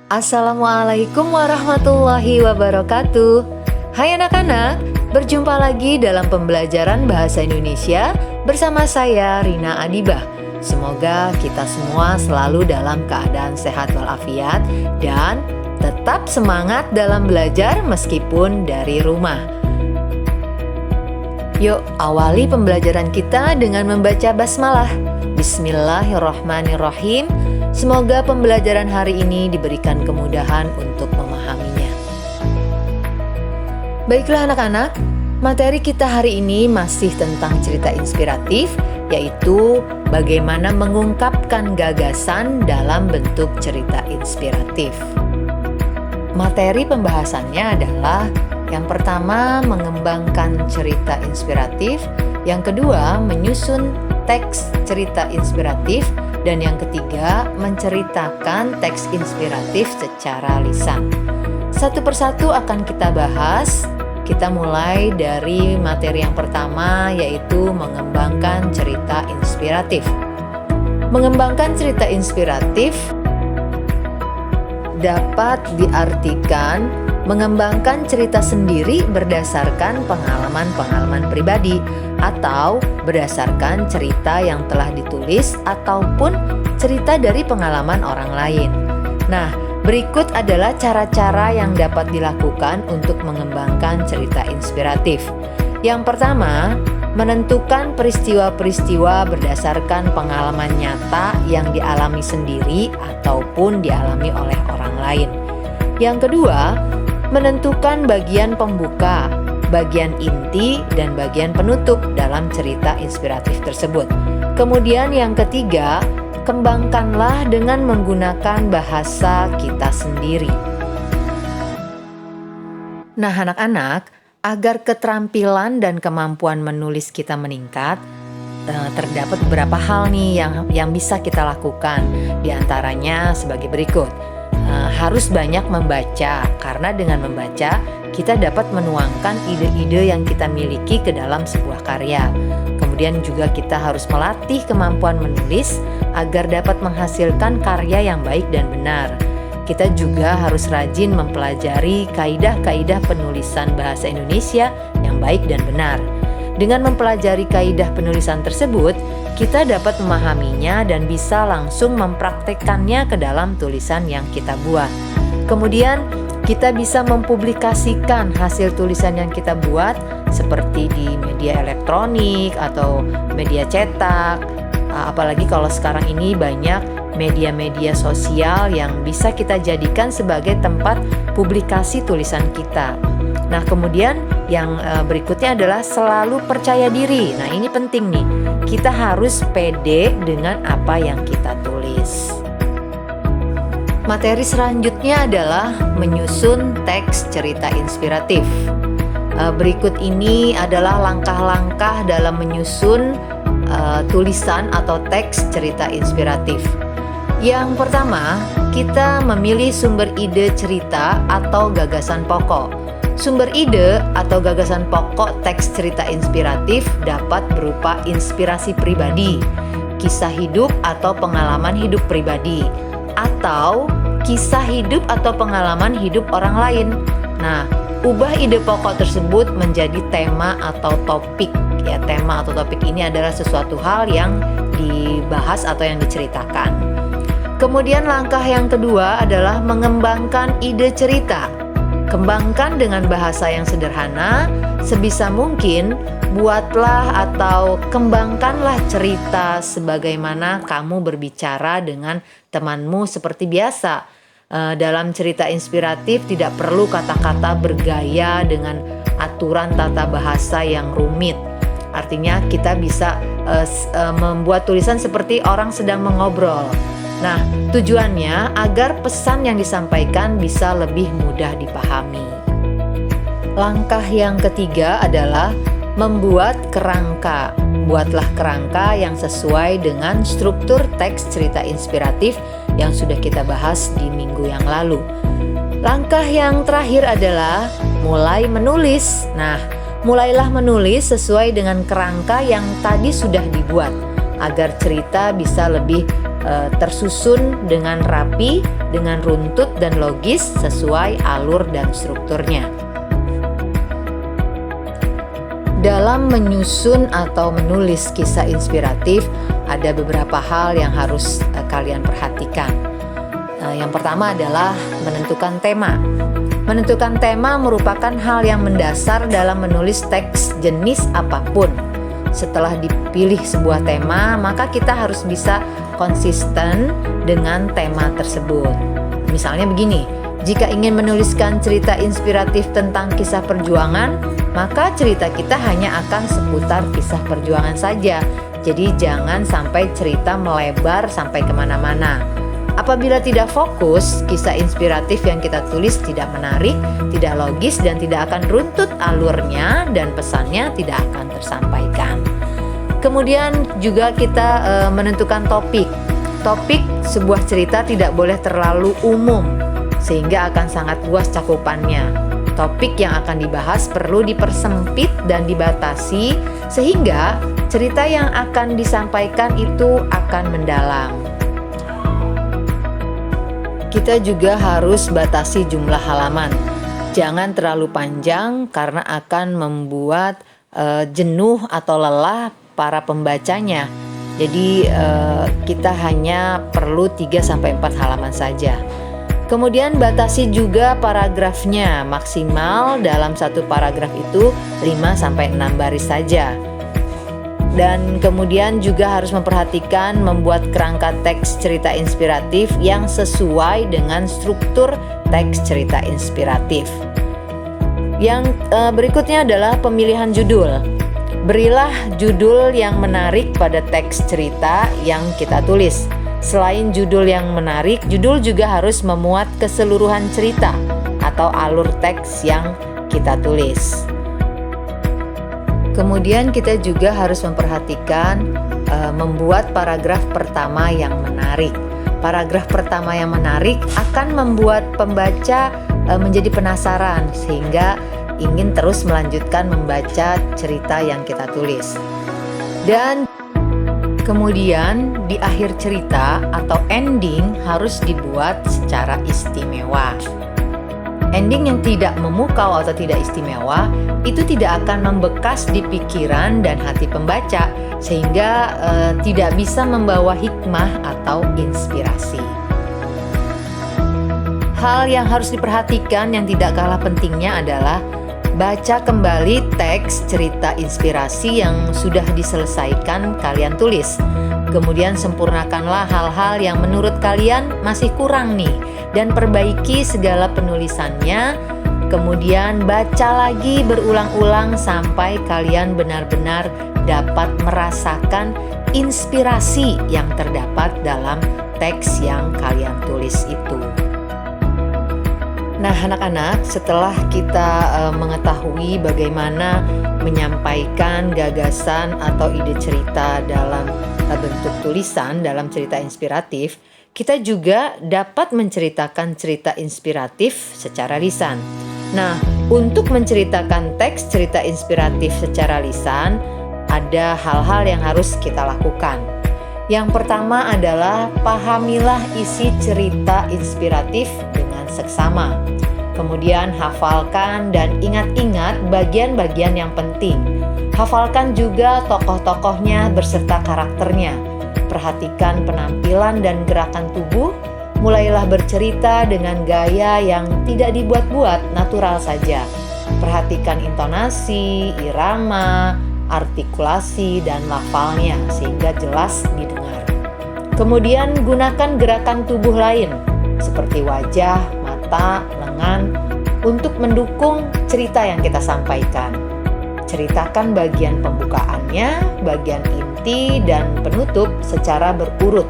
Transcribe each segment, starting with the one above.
Assalamualaikum warahmatullahi wabarakatuh. Hai anak-anak, berjumpa lagi dalam pembelajaran Bahasa Indonesia bersama saya Rina Adibah. Semoga kita semua selalu dalam keadaan sehat walafiat dan tetap semangat dalam belajar meskipun dari rumah. Yuk awali pembelajaran kita dengan membaca basmalah. Bismillahirrahmanirrahim. Semoga pembelajaran hari ini diberikan kemudahan untuk memahaminya. Baiklah anak-anak, materi kita hari ini masih tentang cerita inspiratif, yaitu bagaimana mengungkapkan gagasan dalam bentuk cerita inspiratif. Materi pembahasannya adalah yang pertama, mengembangkan cerita inspiratif, yang kedua, menyusun teks cerita inspiratif, dan yang ketiga, menceritakan teks inspiratif secara lisan. Satu persatu akan kita bahas. Kita mulai dari materi yang pertama, yaitu mengembangkan cerita inspiratif. Mengembangkan cerita inspiratif dapat diartikan mengembangkan cerita sendiri berdasarkan pengalaman-pengalaman pribadi atau berdasarkan cerita yang telah ditulis ataupun cerita dari pengalaman orang lain. Nah, berikut adalah cara-cara yang dapat dilakukan untuk mengembangkan cerita inspiratif. Yang pertama, menentukan peristiwa-peristiwa berdasarkan pengalaman nyata yang dialami sendiri ataupun dialami oleh orang lain. Yang kedua, menentukan bagian pembuka, bagian inti, dan bagian penutup dalam cerita inspiratif tersebut. Kemudian yang ketiga, kembangkanlah dengan menggunakan bahasa kita sendiri. Nah anak-anak, agar keterampilan dan kemampuan menulis kita meningkat, terdapat beberapa hal nih yang bisa kita lakukan. Di antaranya sebagai berikut. Harus banyak membaca, karena dengan membaca kita dapat menuangkan ide-ide yang kita miliki ke dalam sebuah karya. Kemudian juga kita harus melatih kemampuan menulis agar dapat menghasilkan karya yang baik dan benar. Kita juga harus rajin mempelajari kaidah-kaidah penulisan bahasa Indonesia yang baik dan benar. Dengan mempelajari kaidah penulisan tersebut, kita dapat memahaminya dan bisa langsung mempraktekkannya ke dalam tulisan yang kita buat. Kemudian, kita bisa mempublikasikan hasil tulisan yang kita buat seperti di media elektronik atau media cetak. Apalagi kalau sekarang ini banyak media-media sosial yang bisa kita jadikan sebagai tempat publikasi tulisan kita. Nah, kemudian yang berikutnya adalah selalu percaya diri. Nah, ini penting nih. Kita harus pede dengan apa yang kita tulis. Materi selanjutnya adalah menyusun teks cerita inspiratif. Berikut ini adalah langkah-langkah dalam menyusun tulisan atau teks cerita inspiratif. Yang pertama, kita memilih sumber ide cerita atau gagasan pokok. Sumber ide atau gagasan pokok teks cerita inspiratif dapat berupa inspirasi pribadi, kisah hidup atau pengalaman hidup pribadi, atau kisah hidup atau pengalaman hidup orang lain. Nah, ubah ide pokok tersebut menjadi tema atau topik. Ya, tema atau topik ini adalah sesuatu hal yang dibahas atau yang diceritakan. Kemudian langkah yang kedua adalah mengembangkan ide cerita. Kembangkan dengan bahasa yang sederhana, sebisa mungkin buatlah atau kembangkanlah cerita sebagaimana kamu berbicara dengan temanmu seperti biasa. Dalam cerita inspiratif tidak perlu kata-kata bergaya dengan aturan tata bahasa yang rumit. Artinya kita bisa membuat tulisan seperti orang sedang mengobrol. Nah, tujuannya agar pesan yang disampaikan bisa lebih mudah dipahami. Langkah yang ketiga adalah membuat kerangka. Buatlah kerangka yang sesuai dengan struktur teks cerita inspiratif yang sudah kita bahas di minggu yang lalu. Langkah yang terakhir adalah mulai menulis. Nah, mulailah menulis sesuai dengan kerangka yang tadi sudah dibuat agar cerita bisa lebih tersusun dengan rapi, dengan runtut dan logis sesuai alur dan strukturnya. Dalam menyusun atau menulis kisah inspiratif, ada beberapa hal yang harus kalian perhatikan. Yang pertama adalah menentukan tema. Menentukan tema merupakan hal yang mendasar dalam menulis teks jenis apapun. Setelah dipilih sebuah tema, maka kita harus bisa konsisten dengan tema tersebut. Misalnya begini, jika ingin menuliskan cerita inspiratif tentang kisah perjuangan, maka cerita kita hanya akan seputar kisah perjuangan saja. Jadi jangan sampai cerita melebar sampai kemana-mana. Apabila tidak fokus, kisah inspiratif yang kita tulis tidak menarik, tidak logis, dan tidak akan runtut alurnya, dan pesannya tidak akan tersampaikan. Kemudian juga kita menentukan topik. Topik sebuah cerita tidak boleh terlalu umum, sehingga akan sangat luas cakupannya. Topik yang akan dibahas perlu dipersempit dan dibatasi, sehingga cerita yang akan disampaikan itu akan mendalam. Kita juga harus batasi jumlah halaman. Jangan terlalu panjang karena akan membuat jenuh atau lelah para pembacanya. Jadi kita hanya perlu 3-4 halaman saja. Kemudian batasi juga paragrafnya, maksimal dalam satu paragraf itu 5-6 baris saja. Dan kemudian juga harus memperhatikan membuat kerangka teks cerita inspiratif yang sesuai dengan struktur teks cerita inspiratif. Yang berikutnya adalah pemilihan judul. Berilah judul yang menarik pada teks cerita yang kita tulis. Selain judul yang menarik, judul juga harus memuat keseluruhan cerita atau alur teks yang kita tulis. Kemudian kita juga harus memperhatikan membuat paragraf pertama yang menarik. Paragraf pertama yang menarik akan membuat pembaca menjadi penasaran sehingga ingin terus melanjutkan membaca cerita yang kita tulis. Dan kemudian di akhir cerita atau ending harus dibuat secara istimewa. Ending yang tidak memukau atau tidak istimewa itu tidak akan membekas di pikiran dan hati pembaca sehingga tidak bisa membawa hikmah atau inspirasi. Hal yang harus diperhatikan yang tidak kalah pentingnya adalah baca kembali teks cerita inspirasi yang sudah diselesaikan kalian tulis. Kemudian sempurnakanlah hal-hal yang menurut kalian masih kurang nih dan perbaiki segala penulisannya. Kemudian baca lagi berulang-ulang sampai kalian benar-benar dapat merasakan inspirasi yang terdapat dalam teks yang kalian tulis itu. Nah, anak-anak, setelah kita mengetahui bagaimana menyampaikan gagasan atau ide cerita dalam bentuk tulisan dalam cerita inspiratif, kita juga dapat menceritakan cerita inspiratif secara lisan. Nah, untuk menceritakan teks cerita inspiratif secara lisan, ada hal-hal yang harus kita lakukan. Yang pertama adalah pahamilah isi cerita inspiratif dengan seksama. Kemudian hafalkan dan ingat-ingat bagian-bagian yang penting. Hafalkan juga tokoh-tokohnya beserta karakternya. Perhatikan penampilan dan gerakan tubuh. Mulailah bercerita dengan gaya yang tidak dibuat-buat, natural saja. Perhatikan intonasi, irama, artikulasi, dan lafalnya sehingga jelas didengar. Kemudian gunakan gerakan tubuh lain seperti wajah, mata, lengan untuk mendukung cerita yang kita sampaikan. Ceritakan bagian pembukaannya, bagian inti, dan penutup secara berurut.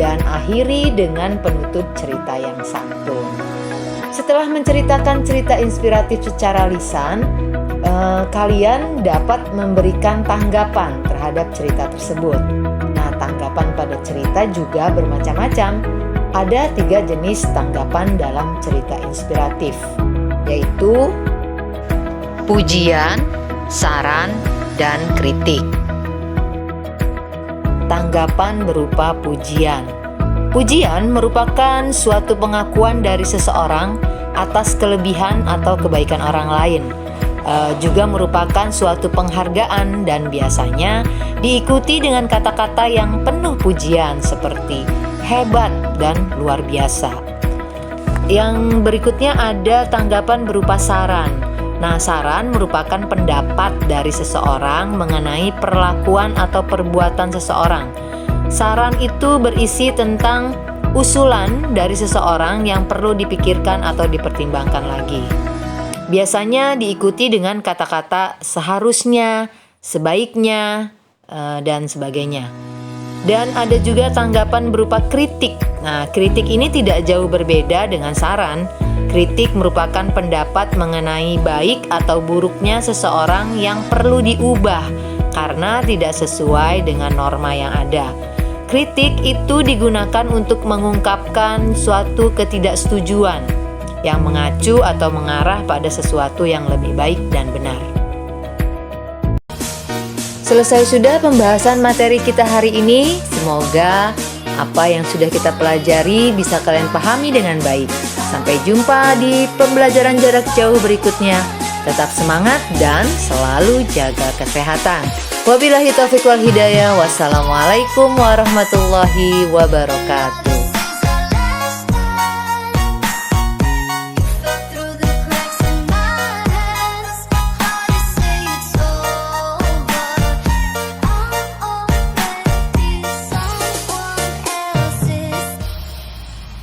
Dan akhiri dengan penutup cerita yang santun. Setelah menceritakan cerita inspiratif secara lisan, kalian dapat memberikan tanggapan terhadap cerita tersebut. Nah, tanggapan pada cerita juga bermacam-macam. Ada 3 jenis tanggapan dalam cerita inspiratif, yaitu pujian, saran, dan kritik. tanggapan berupa pujian. Pujian merupakan suatu pengakuan dari seseorang atas kelebihan atau kebaikan orang lain. Juga merupakan suatu penghargaan dan biasanya diikuti dengan kata-kata yang penuh pujian seperti hebat dan luar biasa. Yang berikutnya ada tanggapan berupa saran. Nah, saran merupakan pendapat dari seseorang mengenai perlakuan atau perbuatan seseorang. Saran itu berisi tentang usulan dari seseorang yang perlu dipikirkan atau dipertimbangkan lagi. Biasanya diikuti dengan kata-kata seharusnya, sebaiknya, dan sebagainya. Dan ada juga tanggapan berupa kritik. Nah, kritik ini tidak jauh berbeda dengan saran. Kritik merupakan pendapat mengenai baik atau buruknya seseorang yang perlu diubah karena tidak sesuai dengan norma yang ada. Kritik itu digunakan untuk mengungkapkan suatu ketidaksetujuan yang mengacu atau mengarah pada sesuatu yang lebih baik dan benar. Selesai sudah pembahasan materi kita hari ini. Semoga apa yang sudah kita pelajari bisa kalian pahami dengan baik. Sampai jumpa di pembelajaran jarak jauh berikutnya. Tetap semangat dan selalu jaga kesehatan. Wabillahi taufiq wal hidayah. Wassalamualaikum warahmatullahi wabarakatuh.